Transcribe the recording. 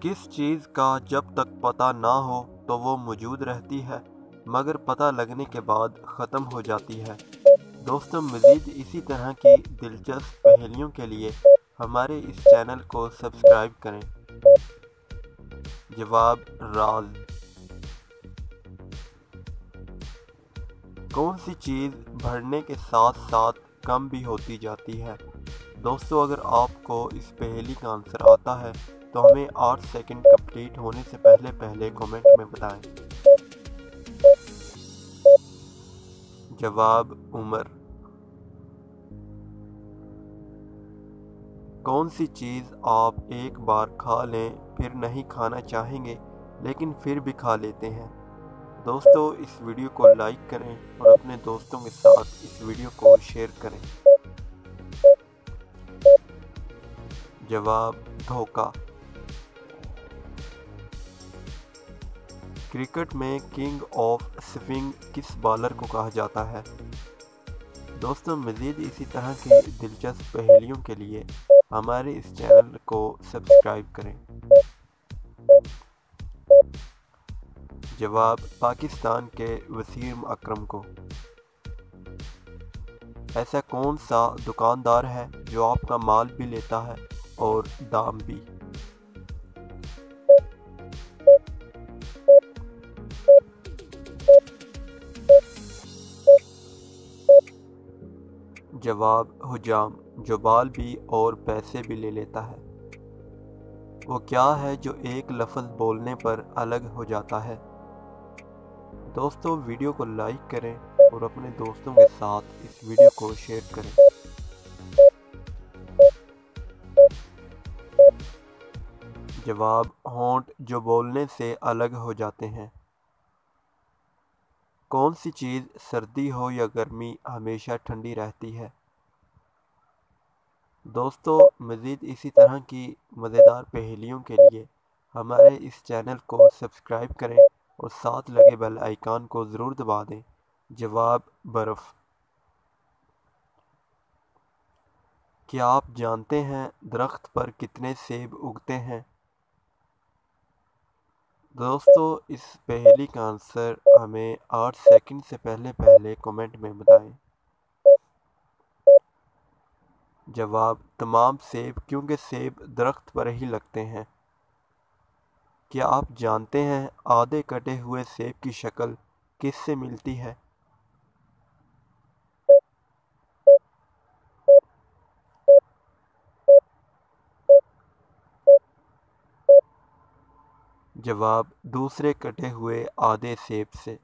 किस चीज़ का जब तक पता ना हो तो वो मौजूद रहती है मगर पता लगने के बाद ख़त्म हो जाती है। दोस्तों, मज़ीद इसी तरह की दिलचस्प पहेलियों के लिए हमारे इस चैनल को सब्सक्राइब करें। जवाब राज। कौन सी चीज़ बढ़ने के साथ साथ कम भी होती जाती है? दोस्तों, अगर आपको इस पहेली का आंसर आता है तो हमें 8 सेकंड कंप्लीट होने से पहले पहले कमेंट में बताएं। जवाब उम्र। कौन सी चीज़ आप एक बार खा लें फिर नहीं खाना चाहेंगे लेकिन फिर भी खा लेते हैं? दोस्तों, इस वीडियो को लाइक करें और अपने दोस्तों के साथ इस वीडियो को शेयर करें। जवाब धोखा। क्रिकेट में किंग ऑफ स्पिन किस बॉलर को कहा जाता है? दोस्तों, मज़ीद इसी तरह की दिलचस्प पहेलियों के लिए हमारे इस चैनल को सब्सक्राइब करें। जवाब पाकिस्तान के वसीम अकरम को। ऐसा कौन सा दुकानदार है जो आपका माल भी लेता है और दाम भी? जवाब हुजाम, जो बाल भी और पैसे भी ले लेता है। वो क्या है जो एक लफ्ज़ बोलने पर अलग हो जाता है? दोस्तों, वीडियो को लाइक करें और अपने दोस्तों के साथ इस वीडियो को शेयर करें। जवाब होंठ, जो बोलने से अलग हो जाते हैं। कौन सी चीज़ सर्दी हो या गर्मी हमेशा ठंडी रहती है? दोस्तों, मज़ीद इसी तरह की मज़ेदार पहेलियों के लिए हमारे इस चैनल को सब्सक्राइब करें और साथ लगे बेल आइकन को ज़रूर दबा दें। जवाब बर्फ़। क्या आप जानते हैं दरख्त पर कितने सेब उगते हैं? दोस्तों, इस पहेली का आंसर हमें 8 सेकंड से पहले पहले कमेंट में बताएं। जवाब तमाम सेब, क्योंकि सेब दरख्त पर ही लगते हैं। क्या आप जानते हैं आधे कटे हुए सेब की शक्ल किससे मिलती है? जवाब दूसरे कटे हुए आधे सेब से।